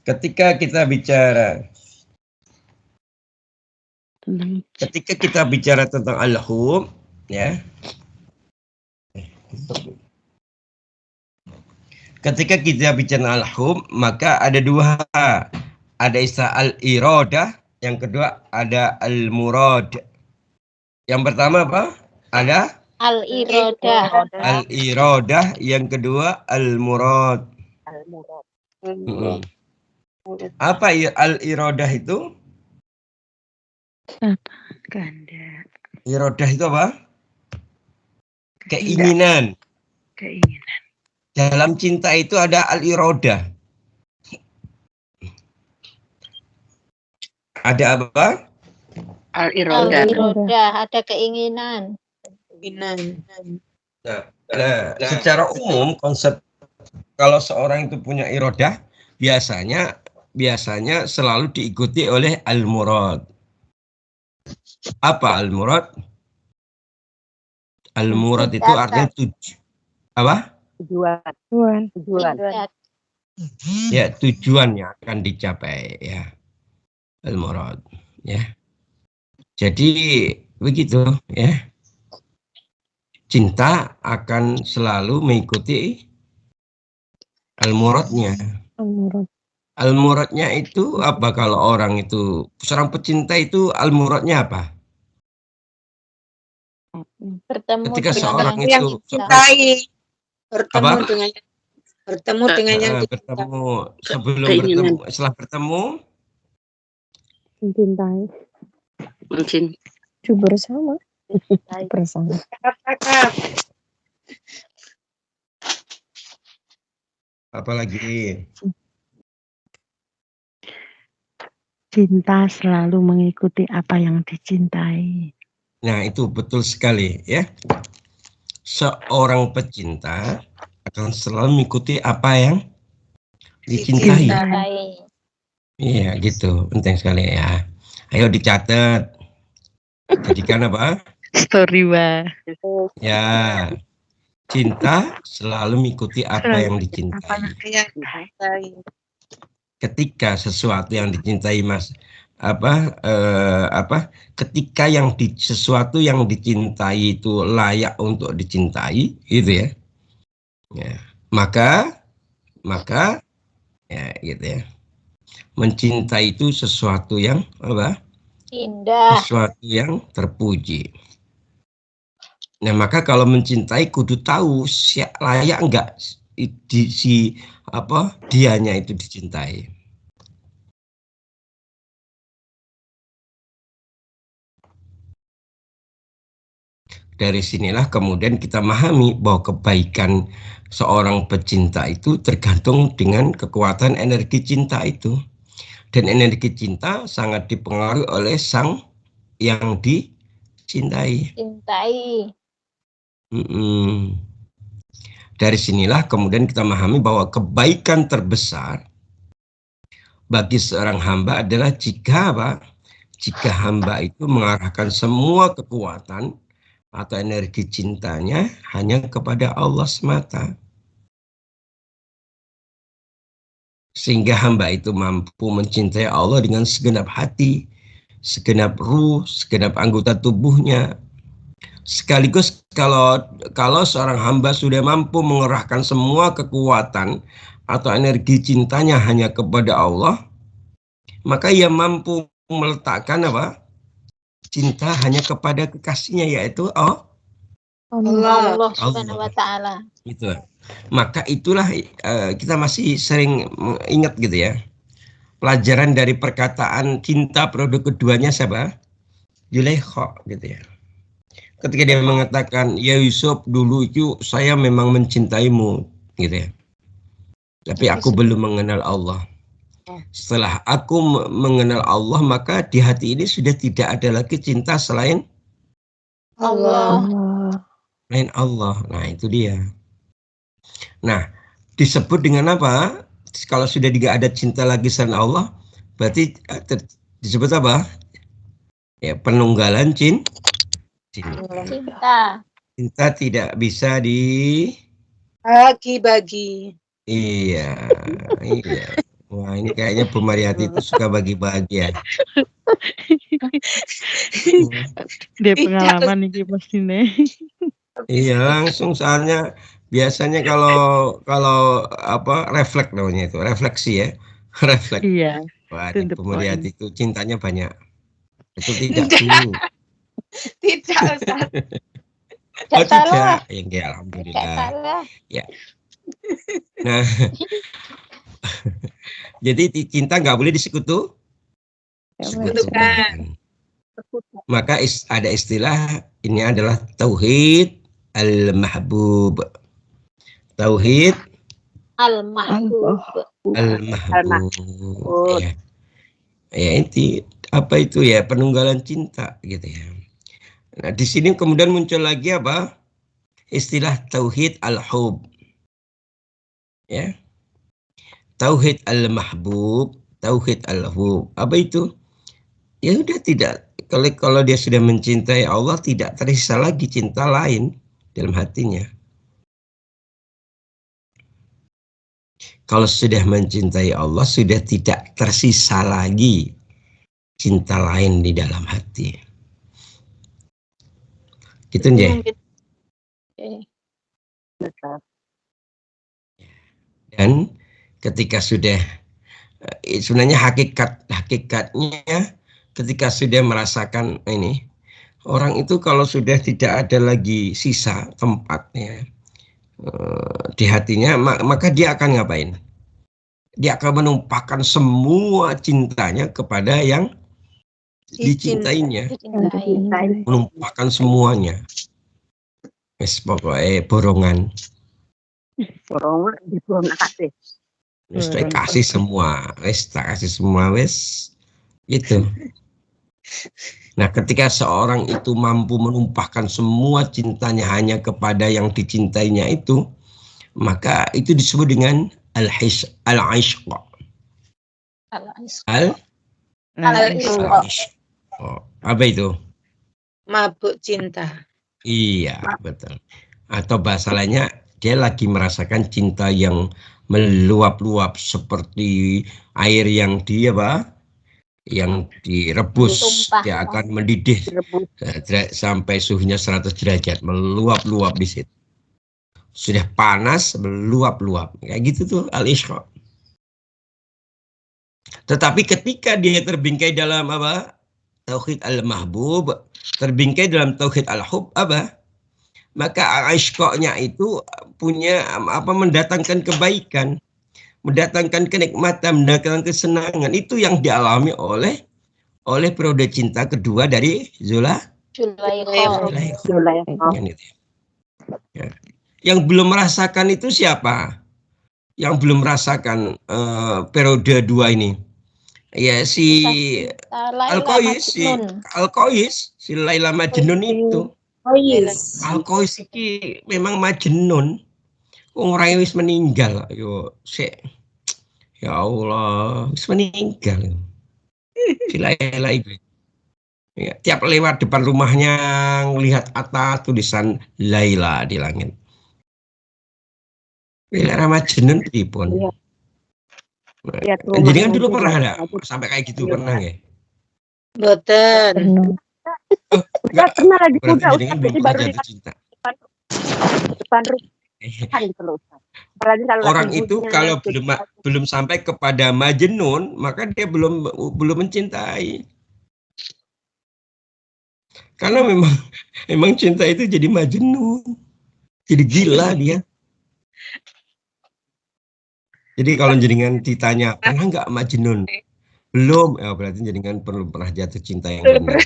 ketika kita bicara tentang al-hub ya. Ketika kita bicara al-hub, maka ada dua, ada istilah al-iradah, yang kedua ada al-murad. Yang pertama apa? Ada al-iradah, yang kedua al-murad. Apa al-iradah itu? Kehendak. Iradah itu apa? Keinginan. Dalam cinta itu ada al-iradah. Ada apa? Al-iradah, ada keinginan. Nah, secara umum konsep kalau seorang itu punya iradah biasanya selalu diikuti oleh al-murad. Apa al-murad? Al-murad itu artinya Tujuan. Ya, tujuannya akan dicapai ya. Al-murad ya. Jadi begitu ya. Cinta akan selalu mengikuti al-muradnya. Al-muradnya itu apa kalau orang itu seorang pecinta itu al-muradnya apa? Ketika seorang itu cintai, bertemu dengan yang dicintai. Setelah bertemu Mencintai. Bersama. Apalagi Cinta selalu mengikuti apa yang dicintai. nah itu betul sekali ya. Seorang pecinta akan selalu mengikuti apa yang dicintai. Iya gitu, penting sekali ya. Ayo dicatat. Jadikan apa? Story Ya, cinta selalu mengikuti apa yang dicintai. Ketika sesuatu yang dicintai ketika sesuatu yang dicintai itu layak untuk dicintai, gitu ya. Ya, maka Maka ya gitu ya. Mencintai itu sesuatu yang apa? Indah. Sesuatu yang terpuji. Nah, maka kalau mencintai kudu tahu layak enggak dianya itu dicintai. Dari sinilah kemudian kita memahami bahwa kebaikan seorang pecinta itu tergantung dengan kekuatan energi cinta itu. Dan energi cinta sangat dipengaruhi oleh sang yang dicintai. Cintai. Dari sinilah kemudian kita memahami bahwa kebaikan terbesar bagi seorang hamba adalah jika hamba itu mengarahkan semua kekuatan atau energi cintanya hanya kepada Allah semata. Sehingga hamba itu mampu mencintai Allah dengan segenap hati, segenap ruh, segenap anggota tubuhnya. Sekaligus kalau seorang hamba sudah mampu mengerahkan semua kekuatan atau energi cintanya hanya kepada Allah, maka ia mampu meletakkan cinta hanya kepada kekasihnya, yaitu Allah Subhanahu wa Ta'ala. Gitu. Maka itulah kita masih sering ingat gitu ya. Pelajaran dari perkataan cinta produk keduanya siapa? Zulaikha gitu ya. Ketika dia mengatakan, ya Yusuf, dulu itu saya memang mencintaimu gitu ya. Tapi aku belum mengenal Allah. Setelah aku mengenal Allah, maka di hati ini sudah tidak ada lagi cinta selain Allah. Selain Allah. Nah, itu dia. Nah, disebut dengan apa? Kalau sudah tidak ada cinta lagi selain Allah, berarti disebut apa? Ya, penunggalan cinta. Cinta tidak bisa bagi-bagi. Iya. Wah, ini kayaknya Bu Mariati itu suka bagi-bagi ya. Dia pengalaman nih pasti nih. Iya, langsung soalnya biasanya kalau refleks namanya itu, refleksi ya. Refleks. Iya. Wah, Bu Mariati itu cintanya banyak. Betul tidak, Bu? Tidak, Ustaz. Oh, tidak. Ya, alhamdulillah. Ya. Nah, jadi cinta nggak boleh disekutukan. Maka ada istilah, ini adalah tauhid al-mahbub. Tauhid al-mahbub. Al-mahbub. Ya, itu apa itu ya, penunggalan cinta gitu ya. Nah, di sini kemudian muncul lagi apa? Istilah tauhid al-hub. Ya. Tauhid al-mahbub, tauhid al-hub. Apa itu? Ya udah tidak, kalau dia sudah mencintai Allah, tidak tersisa lagi cinta lain dalam hatinya. Kalau sudah mencintai Allah, sudah tidak tersisa lagi cinta lain di dalam hati. Gitu nggih. Dan ketika sudah, sebenarnya hakikatnya ketika sudah merasakan ini, orang itu kalau sudah tidak ada lagi sisa tempatnya di hatinya, maka dia akan ngapain? Dia akan menumpahkan semua cintanya kepada yang dicintainya. Menumpahkan semuanya. Wes pokoknya borongan. Kasih. Wes tak kasih semua. Wes tak kasih semua, wes. Gitu. Nah, ketika seorang itu mampu menumpahkan semua cintanya hanya kepada yang dicintainya itu, maka itu disebut dengan al-ishq. Oh, apa itu? Mabuk cinta. Iya, betul. Atau bahasa lainnya, dia lagi merasakan cinta yang meluap-luap seperti air yang yang direbus. Dia akan mendidih sampai suhunya 100 derajat, meluap-luap di situ. sudah panas meluap-luap. Kayak gitu tuh al-isyqa. Tetapi ketika dia terbingkai dalam apa? Tauhid al-mahbub, terbingkai dalam tauhid al-hub apa? Maka al-isyqa-nya itu punya apa, mendatangkan kebaikan, mendatangkan kenikmatan, mendatangkan kesenangan. Itu yang dialami oleh periode cinta kedua dari Zulaikha. Ya. Yang belum merasakan itu siapa? Yang belum merasakan periode 2 ini. Ya si Al-Qais, si Laila Majnun itu. Al-Qais iki memang Majnun. Wong ora wis meninggal yo sik. Ya Allah, wis meninggal. Si Laila itu. Ya, tiap lewat depan rumahnya ngelihat atas tulisan Laila di langit. Laila Majnun pripun? Jadi kan dulu pernah ada sampai kayak gitu, pernah nggak? Boten. Enggak pernah lagi kuda Jadi kan Ustaz, belum jadi pernah baru jatuh lihat cinta. depan rumah gitu Ustaz. Apalagi kalau Orang lagi itu hujan, kalau gitu. belum sampai kepada Majnun, maka dia belum mencintai. Karena memang cinta itu jadi Majnun, jadi gila dia. Jadi kalau jenengan ditanya pernah nggak Majnun? Belum, berarti jenengan perlu pernah jatuh cinta yang benar.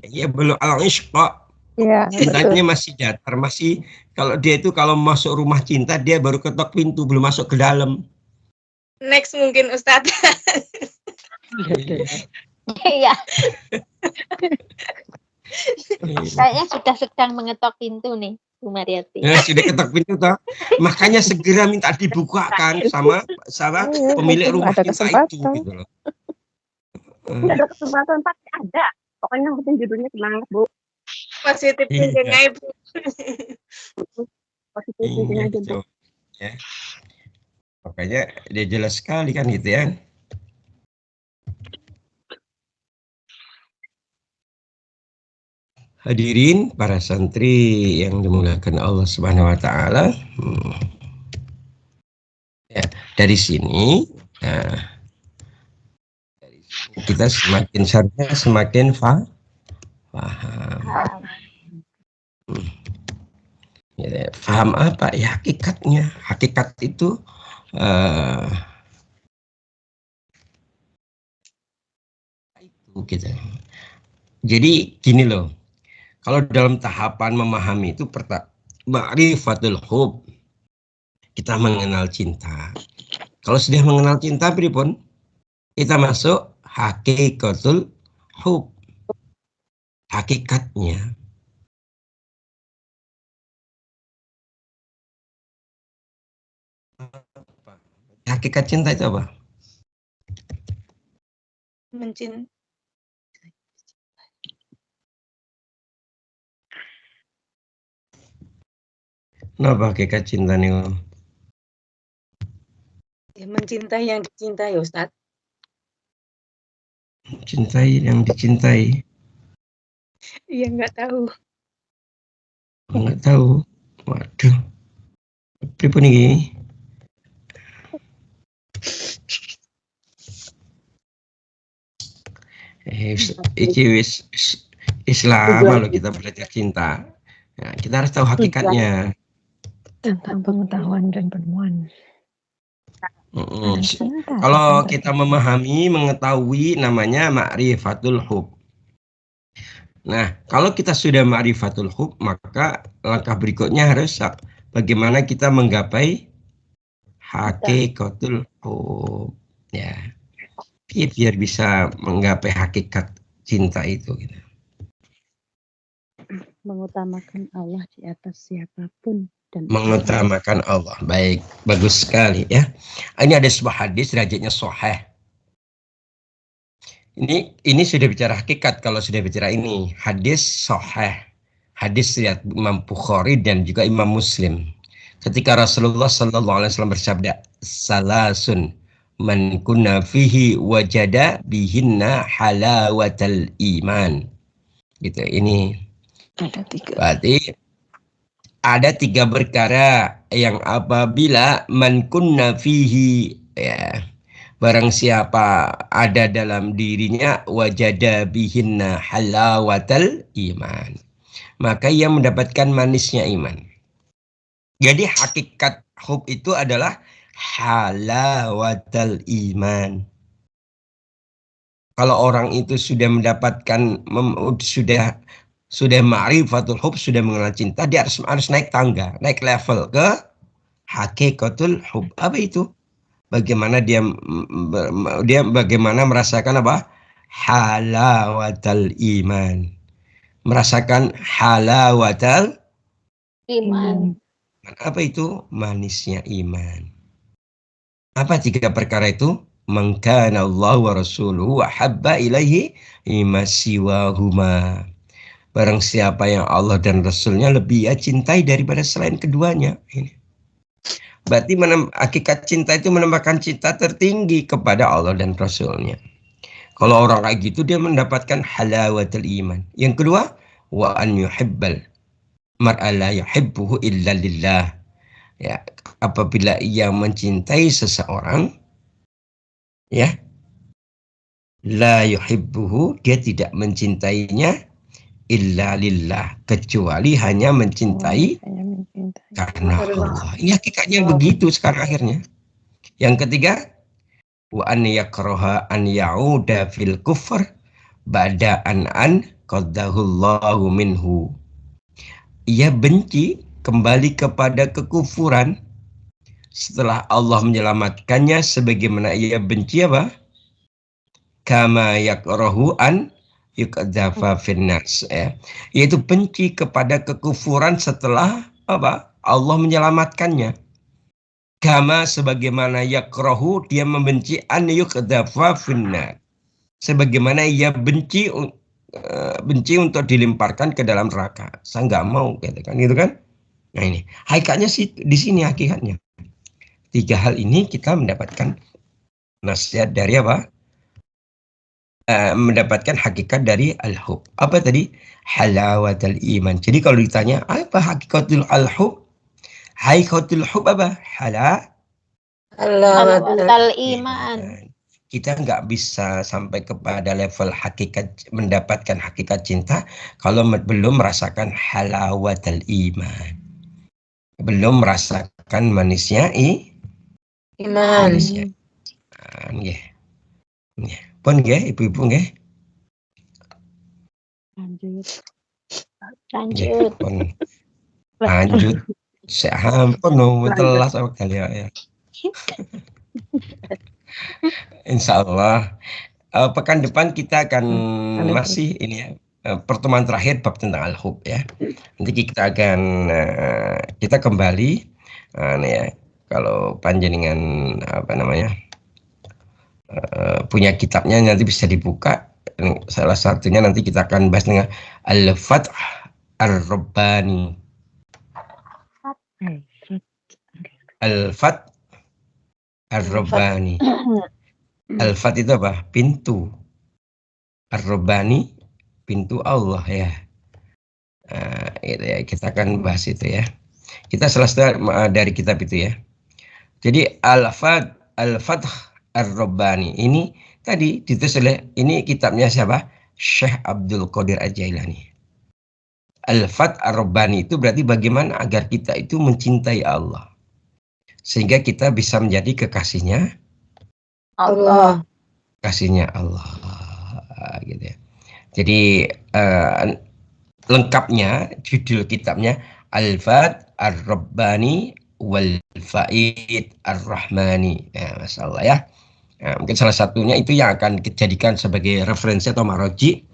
Iya belum, al-isyqa. Iya, Cintanya masih datar, masih kalau dia itu kalau masuk rumah cinta dia baru ketok pintu, belum masuk ke dalam. Next mungkin Ustadz. Iya. Kayaknya sudah sedang mengetok pintu nih, Bu Mariati. Ya, sudah ketok pintu toh. Makanya segera minta dibukakan sama pemilik rumah ada cinta kesempatan. itu gitu loh. Ada kesempatan pasti ada. Pokoknya mungkin judulnya semangat Bu. Positif thinking aja, Bu. Positif Iya, thinking aja Bu. gitu. Ya. Makanya dia jelas sekali kan gitu ya. Hadirin para santri yang dimuliakan Allah Subhanahu wa taala. Ya, dari sini kita semakin paham. Ya, paham apa? Ya hakikatnya. Hakikat itu itu gitu. Jadi gini loh. Kalau dalam tahapan memahami itu ma'rifatul hub, kita mengenal cinta. Kalau sudah mengenal cinta pripun? Kita masuk hakikatul hub. Hakikatnya. Hakikat cinta itu apa? Mencintai. Kenapa hakikat cinta nih? Ya, mencintai yang dicintai Ustadz. Cintai yang dicintai. Iya nggak tahu. Nggak tahu. Waduh. Pripun iki? Iki wis lama loh kita belajar cinta. Nah, kita harus tahu hakikatnya. Tentang pengetahuan dan penemuan. Kalau kita memahami, mengetahui namanya ma'rifatul hub. Nah, kalau kita sudah ma'rifatul hub, maka langkah berikutnya harus bagaimana kita menggapai hakikatul hub. Ya. Biar bisa menggapai hakikat cinta itu gitu. Mengutamakan Allah di atas siapapun dan Mengutamakan Allah. Baik, bagus sekali ya. Ini ada sebuah hadis derajatnya sahih. Ini sudah bicara hakikat. Kalau sudah bicara ini hadis sahih. Hadis riwayat Imam Bukhari dan juga Imam Muslim. Ketika Rasulullah sallallahu alaihi wasallam bersabda, "Salasun man kunna fihi wajada bihinna halawatal iman." Gitu. Ini Ada 3. berarti ada 3 perkara yang apabila man kunna fihi, ya, barang siapa ada dalam dirinya wajada bihinna halawatal iman, maka ia mendapatkan manisnya iman. Jadi hakikat hub itu adalah halawatal iman. Kalau orang itu sudah mendapatkan sudah ma'rifatul hub, sudah mengenal cinta, dia harus naik tangga, naik level ke hakikatul hub. Apa itu? Bagaimana dia bagaimana merasakan apa? Halawatal iman. Merasakan halawatal Iman. apa itu? Manisnya iman. Apa 3 perkara itu? Man kana Allah wa rasuluhu wa habba ilaihi mimma siwahuma. Barang siapa yang Allah dan Rasulnya lebih ia cintai daripada selain keduanya. Ini. Berarti hakikat cinta itu menambahkan cinta tertinggi kepada Allah dan Rasulnya. Kalau orang kayak gitu dia mendapatkan halawatul iman. Yang kedua, wa an yuhibbal mar'a la yuhibbuhu illa lillah. Ya, apabila ia mencintai seseorang, ya, la yuhibbuhu, dia tidak mencintainya illa lillah, kecuali hanya mencintai karena Allah. Ini hakikatnya begitu sekarang akhirnya. Yang ketiga, wa an yakraha an ya'uda fil kufr ba'da an qaddahullahu minhu. Ia benci kembali kepada kekufuran setelah Allah menyelamatkannya, sebagaimana ia benci apa? Kama yakrahu an yukadzafa finnas, ya. Yaitu benci kepada kekufuran setelah apa? Allah menyelamatkannya. Kama sebagaimana yakrahu, dia membenci an yukadzafa finnas, sebagaimana ia benci untuk dilemparkan ke dalam neraka. Saya nggak mau, katakan gitu kan? Nah ini hakikatnya sih di sini hakikatnya. 3 hal ini kita mendapatkan nasihat dari apa? Mendapatkan hakikat dari al-hub. Apa tadi? Halawatul iman. Jadi kalau ditanya apa hakikatul al-hub? Hakikatul hub apa? Halawatul iman. Kita nggak bisa sampai kepada level hakikat, mendapatkan hakikat cinta kalau belum merasakan halawatul iman. Belum merasakan manisnya Iman. manisnya. Nggih. Nggih. Pun nggih, ibu-ibu nggih. Lanjut. Pun lanjut. Sampun telas awak kali ya. Insya Allah pekan depan kita akan masih ini ya, pertemuan terakhir bab tentang al-hub ya. Nanti kita akan kita kembali nih ya, kalau panjenengan apa namanya punya kitabnya nanti bisa dibuka. Salah satunya nanti kita akan bahas dengan al-fath ar-rabbani. Al-fath ar-rabbani. Al-fath itu apa? Pintu. Ar-rabbani, pintu Allah ya. Gitu ya. Kita akan bahas itu ya. Kita selesai dari kitab itu ya. Jadi al-fath ar-rabbani ini tadi ditulis oleh, ini kitabnya siapa? Syekh Abdul Qadir Al-Jailani. Al-fath ar-rabbani itu berarti bagaimana agar kita itu mencintai Allah sehingga kita bisa menjadi kekasihnya Allah. kasihnya Allah gitu ya. Jadi lengkapnya judul kitabnya Al-Fath Ar-Rabbani wal Faid Ar-Rahmani. Ya, masyaallah ya. Nah, mungkin salah satunya itu yang akan dijadikan sebagai referensi atau maroji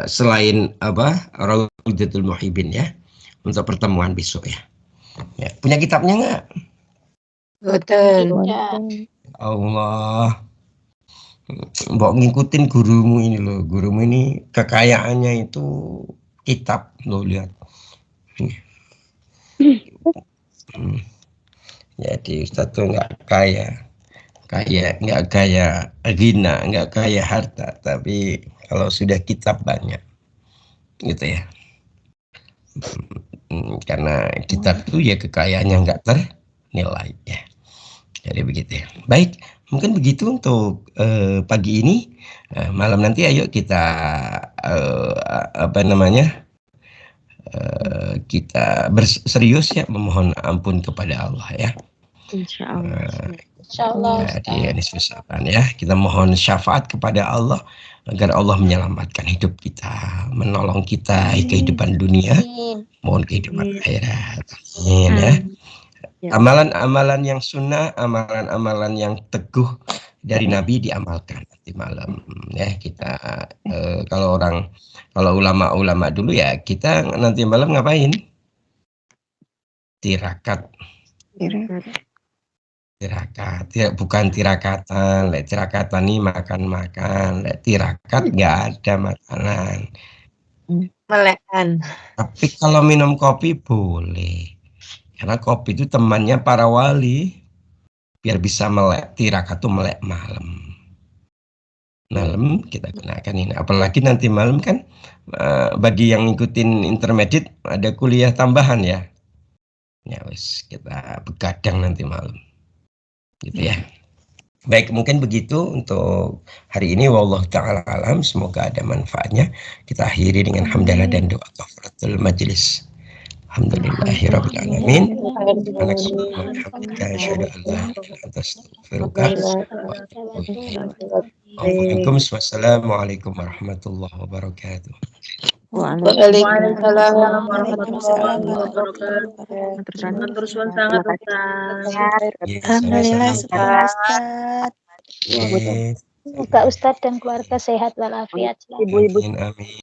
selain apa Raudatul Muhibbin ya, untuk pertemuan besok ya. Ya, punya kitabnya enggak? Betul. Allah, mbok ngikutin gurumu ini loh. Gurumu ini kekayaannya itu kitab lo, lihat. Jadi Ustaz tuh nggak kaya nggak kaya ghina, nggak kaya harta, tapi kalau sudah kitab banyak, gitu ya. karena kita tuh ya kekayaannya nggak ternilai ya. Jadi begitu ya. Baik, mungkin begitu untuk pagi ini. Malam nanti ayo kita kita berserius ya memohon ampun kepada Allah ya. Insya Allah. Insyaallah. Jadi ini susahkan ya. Kita mohon syafaat kepada Allah agar Allah menyelamatkan hidup kita, menolong kita kehidupan dunia, mohon kehidupan akhirat. Amin ya. Amalan-amalan yang sunnah, amalan-amalan yang teguh dari Nabi diamalkan nanti malam ya. Kita kalau ulama-ulama dulu ya, kita nanti malam ngapain? Tirakat, bukan tirakatan. Tirakatan nih makan-makan. Tirakat nggak ada makanan. Melekan. Tapi kalau minum kopi boleh, karena kopi itu temannya para wali, biar bisa melek. Tirakat tuh melek malam kita gunakan ini. Apalagi nanti malam kan bagi yang ngikutin intermediate ada kuliah tambahan ya. Ya wis, kita begadang nanti malam. Gitu ya. Baik, mungkin begitu untuk hari ini. Wallahu ta'ala alam. Semoga ada manfaatnya. Kita akhiri dengan hamdalah dan doa kafaratul majlis. Alhamdulillahirabbil alamin. Wassalamualaikum warahmatullahi wabarakatuh. Waalaikumsalam Waalaikumsalam warahmatullahi warahmatullahi Terus sangat Ustaz. Alhamdulillah, Ustaz. Yes. Semoga Ustadz dan keluarga sehat walafiat selalu. Amin, amin.